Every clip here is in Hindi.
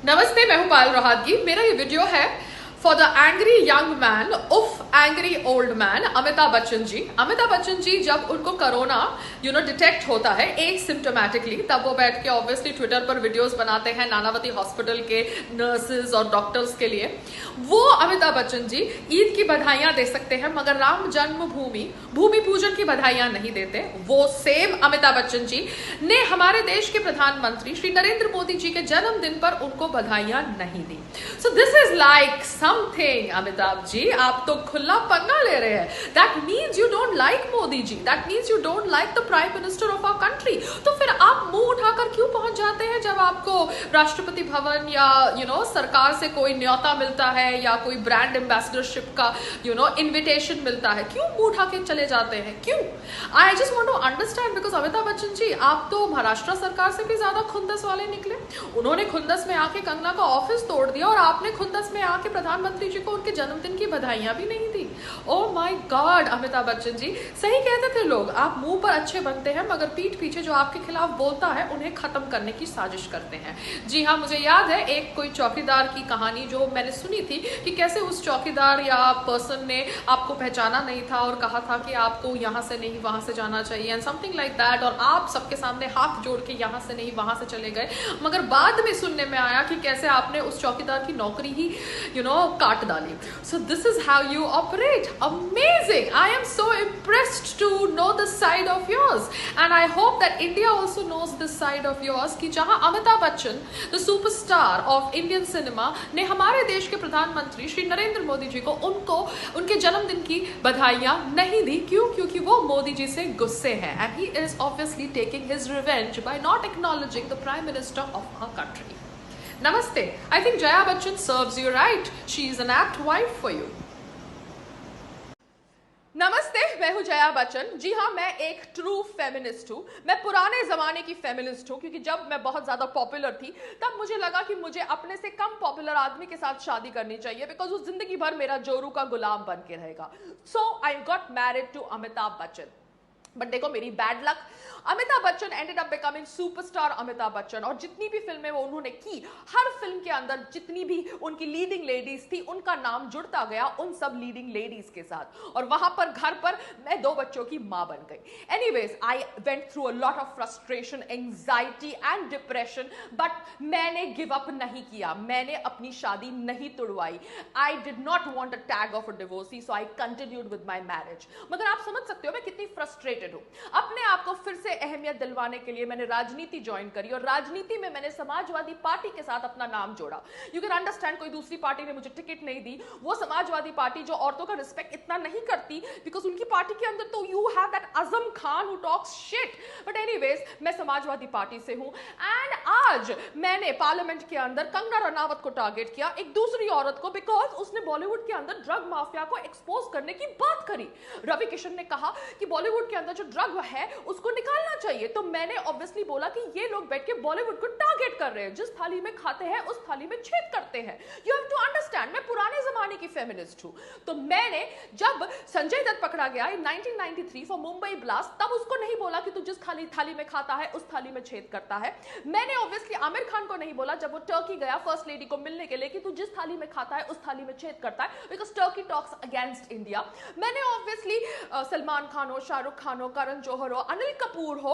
नमस्ते, मैं हूं पायल रोहातगी। मेरा ये वीडियो है for the angry young man of angry old man Amitabh Bachchan ji. Amitabh Bachchan ji जब उनको कोरोना डिटेक्ट होता है एसिम्प्टोमेटिकली, तब वो बैठ के ऑब्वियसली ट्विटर पर वीडियोस बनाते हैं नानावती हॉस्पिटल के नर्सेज और डॉक्टर्स के लिए। वो अमिताभ बच्चन जी ईद की बधाइयां दे सकते हैं मगर राम जन्मभूमि भूमि पूजन की बधाइयां नहीं देते। वो सेम अमिताभ बच्चन जी ने हमारे देश के प्रधानमंत्री श्री नरेंद्र मोदी जी के जन्मदिन पर उनको बधाइयां नहीं दी। So this is like something Amitabh ji, आप तो खुला पंगा ले रहे हैं। That means you don't like Modi ji, that means you don't like the prime minister of our country. तो फिर आप मुंह उठाकर क्यों पहुंच जाते हैं जब आपको राष्ट्रपति भवन या सरकार से कोई न्योता मिलता है या कोई ब्रांड एम्बेसडरशिप का इन्विटेशन मिलता है, क्यों मुंह उठा के चले जाते हैं? क्यों? I just want to understand, because Amitabh Bachchan ji आप तो महाराष्ट्र सरकार से भी ज्यादा खुंदस वाले निकले। उन्होंने खुंदस में आके कंगना का ऑफिस तोड़ दिया और आपने खुंदस में आके प्रधानमंत्री जी को उनके जन्मदिन की बधाइयां भी नहीं दी। Oh my God Amitabh Bachchan ji, सही कहते थे लोग, आप मुंह पर अच्छे बनते हैं मगर पीठ पीछे जो आपके खिलाफ बोलता है उन्हें खत्म करने की साजिश करते हैं। जी हाँ, मुझे याद है एक कोई चौकीदार की कहानी जो मैंने सुनी थी कि कैसे उस चौकीदार या पर्सन ने आपको पहचाना नहीं था और कहा था कि आपको यहाँ से नहीं वहां से जाना चाहिए एंड समथिंग लाइक दैट, और आप सबके सामने हाथ जोड़ के यहाँ से नहीं वहां से चले गए। मगर बाद में सुनने में आया कि कैसे आपने उस चौकीदार की नौकरी ही काट डाली। So this is how you operate. Amazing, I am so impressed to know this side of yours and I hope that India also knows this side of yours कि जहां Amitabh Bachchan the superstar of Indian cinema ने हमारे देश के प्रधानमंत्री श्री नरेंद्र मोदी जी को उनके जन्मदिन की बधाइयां नहीं दी। क्यों? क्योंकि वो मोदी जी से गुस्से हैं and he is obviously taking his revenge by not acknowledging the prime minister of our country. Namaste. I think Jaya Bachchan serves you right. She is an apt wife for you. नमस्ते, मैं हूं जया बच्चन। जी हाँ, मैं एक ट्रू फेमिनिस्ट हूँ। मैं पुराने जमाने की फेमिनिस्ट हूँ क्योंकि जब मैं बहुत ज्यादा पॉपुलर थी तब मुझे लगा कि मुझे अपने से कम पॉपुलर आदमी के साथ शादी करनी चाहिए बिकॉज वो जिंदगी भर मेरा जोरू का गुलाम बन के रहेगा। So I got married to Amitabh Bachchan. But देखो मेरी bad luck, Amitabh Bachchan ended up becoming superstar Amitabh Bachchan, और जितनी भी फिल्में वो उन्होंने की, हर फिल्म के अंदर जितनी भी उनकी लीडिंग लेडीज थी उनका नाम जुड़ता गया उन सब लीडिंग लेडीज के साथ, और वहां पर घर पर मैं 2 बच्चों की मां बन गई। Anyways, I went through a lot of frustration, anxiety and depression, but मैंने गिव अप नहीं किया, मैंने अपनी शादी नहीं तोड़वाई। I did not want a tag of a divorcee, so I continued with my marriage. मगर आप समझ सकते हो मैं कितनी फ्रस्ट्रेटेड हूं। अपने आप को फिर से अहमियत दिलवाने के लिए मैंने राजनीति ज्वाइन करी और राजनीति में मैंने समाजवादी पार्टी के साथ अपना नाम जोड़ा। यू कैन अंडरस्टैंड, कोई दूसरी पार्टी ने मुझे टिकट नहीं दी। वो समाजवादी पार्टी जो औरतों का रिस्पेक्ट इतना नहीं करती, बिकॉज उनकी पार्टी के अंदर तो you have that Azam Khan who talks shit. But anyways, मैं समाजवादी पार्टी से हूं एंड आज मैंने पार्लियामेंट के अंदर कंगना रनावत को टारगेट किया, एक दूसरी औरत को, बिकॉज उसने बॉलीवुड के अंदर ड्रग माफिया को एक्सपोज करने की बात करी। रवि किशन ने कहा कि बॉलीवुड के अंदर जो ड्रग है उसको निकालना चाहिए, तो मैंने ऑब्वियसली बोला कि ये लोग बैठ के बॉलीवुड को टारगेट कर रहे हैं, जिस थाली में खाते हैं उस थाली में छेद करते हैं। यू हैव टू अंडरस्टैंड, मैं पुराने जमाने की फेमिनिस्ट हूं। तो मैंने जब संजय दत्त पकड़ा गया इन 1993 फॉर मुंबई ब्लास्ट, तब उसको नहीं बोला कि तू जिस थाली में खाता है उस थाली में छेद करता है। मैंने ऑब्वियसली आमिर खान को नहीं बोला जब वो टर्की गया फर्स्ट लेडी को मिलने के लिए कि तू जिस थाली में खाता है उस थाली में छेद करता है, because Turkey talks against India. मैंने ऑब्वियसली सलमान खान हो, शाहरुख खान हो, करण जौहर हो, अनिल कपूर हो,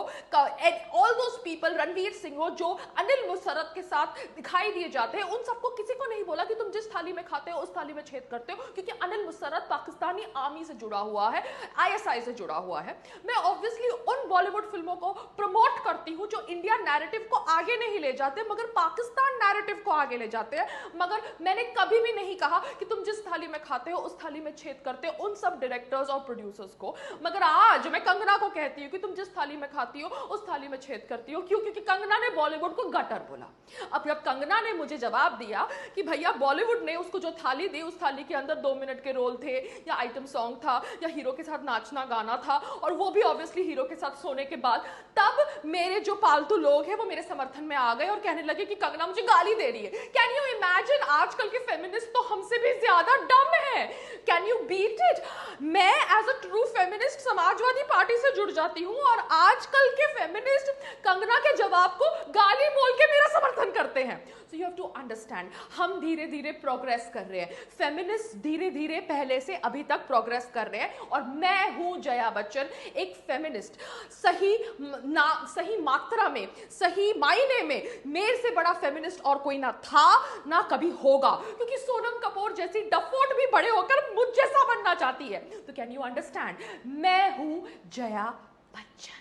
all those people, Ranveer Singh हो, जो अनिल मुसरत के साथ दिखाई दिए जाते हैं, उन सबको किसी को नहीं बोला कि तुम जिस थाली में खाते हो उस थाली में छेद करते हो, क्योंकि अनिल मुसरत पाकिस्तानी आर्मी से जुड़ा हुआ है, आईएसआई से जुड़ा हुआ है। मैं ऑब्वियसली उन बॉलीवुड फिल्मों को प्रमोट करती हूं जो इंडिया नैरेटिव को आगे नहीं ले जाते मगर पाकिस्तान नैरेटिव को आगे ले जाते हैं। मगर मैंने कभी भी नहीं कहा कि तुम जिस थाली में खाते हो उस थाली में छेद करते हो उन सब डायरेक्टर्स और प्रोड्यूसर्स को। मगर आज मैं कंगना को कहती हूँ कि तुम जिस थाली में खाती हो उस थाली में छेद करती हो। क्यों? क्योंकि कंगना ने बॉलीवुड को गटर बोला। अब जब कंगना ने मुझे जवाब दिया कि भैया बॉलीवुड ने उसको जो थाली दी उस थाली के अंदर 2 मिनट के रोल थे या आइटम सॉन्ग था या हीरो के साथ नाचना गाना था, और वो भी ऑब्वियसली हीरो के साथ सोने के बाद, तब मेरे जो पालतू लोग हैं वो मेरे समर्थन में आ गए और कहने लगे कि कंगना मुझे गाली दे रही है। कैन यू इमेजिन, आजकल के फेमिनिस्ट तो हमसे भी ज्यादा डम है। Can you beat it? मैं as a true feminist Samajwadi Party से जुड़ जाती हूँ और आज आजकल के फेमिनिस्ट कंगना के जवाब को गाली बोल के मेरा समर्थन करते हैं। So you have to understand, हम धीरे धीरे प्रोग्रेस कर रहे हैं, फेमिनिस्ट धीरे धीरे पहले से अभी तक प्रोग्रेस कर रहे हैं, और मैं हूं जया बच्चन, एक फेमिनिस्ट। सही मात्रा में, सही मायने में मेरे से बड़ा फेमिनिस्ट और कोई ना था ना कभी होगा, क्योंकि सोनम कपूर जैसी डफोट भी बड़े होकर मुझ जैसा बनना चाहती है। तो कैन यू अंडरस्टैंड, मैं हूं जया बच्चन।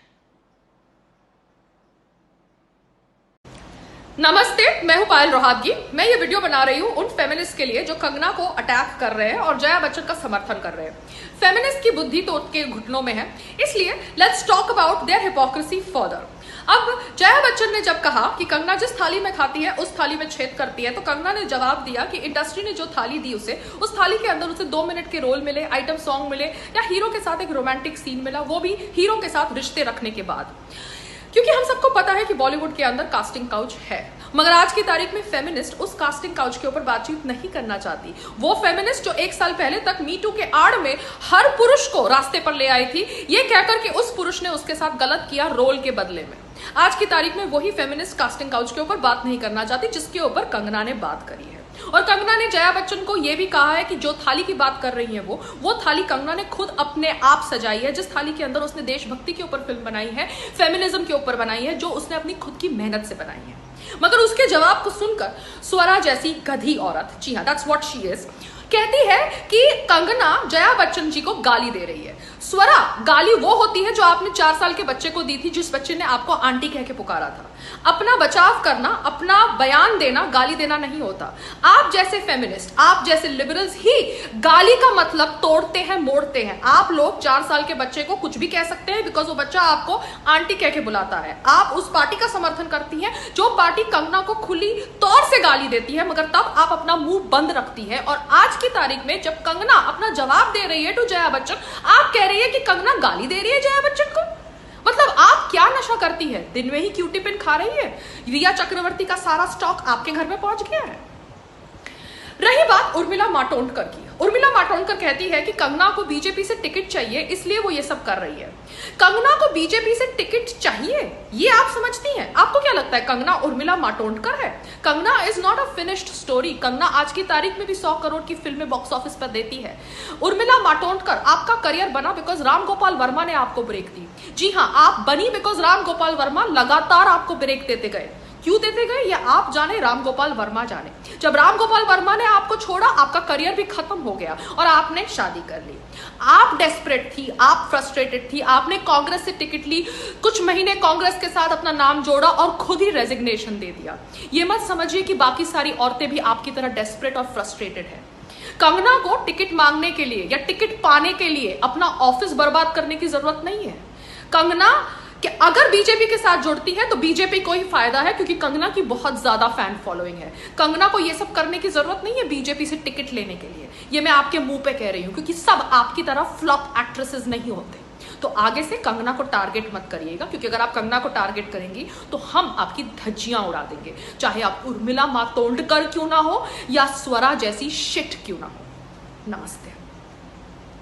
नमस्ते, मैं हूं पायल रोहातगी। मैं ये वीडियो बना रही हूं उन फेमिनिस्ट के लिए जो कंगना को अटैक कर रहे हैं और जया बच्चन का समर्थन कर रहे हैं। फेमिनिस्ट की बुद्धि तो उनके घुटनों में है, इसलिए let's talk about their hypocrisy further. अब जया बच्चन ने जब कहा कि कंगना जिस थाली में खाती है उस थाली में छेद करती है, तो कंगना ने जवाब दिया कि इंडस्ट्री ने जो थाली दी उसे, उस थाली के अंदर उसे 2 मिनट के रोल मिले, आइटम सॉन्ग मिले, या हीरो के साथ एक रोमांटिक सीन मिला, वो भी हीरो के साथ रिश्ते रखने के बाद। क्योंकि हम सबको पता है कि बॉलीवुड के अंदर कास्टिंग काउच है, मगर आज की तारीख में फेमिनिस्ट उस कास्टिंग काउच के ऊपर बातचीत नहीं करना चाहती। वो फेमिनिस्ट जो 1 साल पहले तक मी टू के आड़ में हर पुरुष को रास्ते पर ले आई थी, ये कहकर कि उस पुरुष ने उसके साथ गलत किया रोल के बदले में, आज की तारीख में वही फेमिनिस्ट कास्टिंग काउच के ऊपर बात नहीं करना चाहती जिसके ऊपर कंगना ने बात करी है। और कंगना ने जया बच्चन को यह भी कहा है कि जो थाली की बात कर रही है वो थाली कंगना ने खुद अपने आप सजाई है, जिस थाली के अंदर उसने देशभक्ति के ऊपर फिल्म बनाई है, फेमिनिज्म के ऊपर बनाई है, जो उसने अपनी खुद की मेहनत से बनाई है। मगर उसके जवाब को सुनकर स्वरा जैसी गधी औरत, जी हाँ, दैट्स व्हाट शी इज, कहती है कि कंगना जया बच्चन जी को गाली दे रही है। स्वरा, गाली वो होती है जो आपने 4 साल के बच्चे को दी थी, जिस बच्चे ने आपको आंटी कह के पुकारा था। अपना बचाव करना, अपना बयान देना गाली देना नहीं होता। आप जैसे फेमिनिस्ट, आप जैसे लिबरल्स ही गाली का मतलब तोड़ते हैं, मोड़ते हैं। आप लोग 4 साल के बच्चे को कुछ भी कह सकते हैं बिकॉज वो बच्चा आपको आंटी कह के बुलाता है। आप उस पार्टी का समर्थन करती हैं जो पार्टी कंगना को खुली तौर से गाली देती है, मगर तब आप अपना मुंह बंद रखती है। और आज की तारीख में जब कंगना अपना जवाब दे रही है टू जया बच्चन, आप कह रही है कि कंगना गाली दे रही है जया बच्चन को। मतलब आप क्या नशा करती है? दिन में ही क्यूटी पिन खा रही है? रिया चक्रवर्ती का सारा स्टॉक आपके घर में पहुंच गया है? रही बात उर्मिला मातोंडकर की, उर्मिला मातोंडकर कहती है कि कंगना को बीजेपी से टिकट चाहिए, इसलिए वो ये सब कर रही है। कंगना को बीजेपी से टिकट चाहिए, ये आप समझती हैं? आपको क्या लगता है कंगना उर्मिला मातोंडकर है? Kangana is not a finished story. Kangana आज की तारीख में भी 100 करोड़ की फिल्में बॉक्स ऑफिस पर देती है। उर्मिला मातोंडकर, आपका करियर बना बिकॉज राम गोपाल वर्मा ने आपको ब्रेक दी। जी हाँ, आप बनी बिकॉज राम गोपाल वर्मा लगातार आपको ब्रेक देते गए। क्यों देते गए ये आप जाने, राम गोपाल वर्मा जाने। जब राम गोपाल वर्मा ने आपको छोड़ा, आपका करियर भी खत्म हो गया और आपने शादी कर ली। आप डेस्परेट थी, आप फ्रस्ट्रेटेड थी, आपने कांग्रेस से टिकट ली, कुछ महीने कांग्रेस के साथ अपना नाम जोड़ा और खुद ही रेजिग्नेशन दे दिया। ये मत समझिए कि बाकी सारी औरतें भी आपकी तरह डेस्परेट और फ्रस्ट्रेटेड है। कंगना को टिकट मांगने के लिए या टिकट पाने के लिए अपना ऑफिस बर्बाद करने की जरूरत नहीं है। कंगना कि अगर बीजेपी के साथ जुड़ती है तो बीजेपी को ही फायदा है, क्योंकि कंगना की बहुत ज्यादा फैन फॉलोइंग है। कंगना को ये सब करने की जरूरत नहीं है बीजेपी से टिकट लेने के लिए। ये मैं आपके मुंह पे कह रही हूं, क्योंकि सब आपकी तरह फ्लॉप एक्ट्रेसेस नहीं होते। तो आगे से कंगना को टारगेट मत करिएगा, क्योंकि अगर आप कंगना को टारगेट करेंगी तो हम आपकी धज्जियां उड़ा देंगे, चाहे आप उर्मिला मातोंडकर क्यों ना हो या स्वरा जैसी शिट क्यों ना हो। नमस्ते।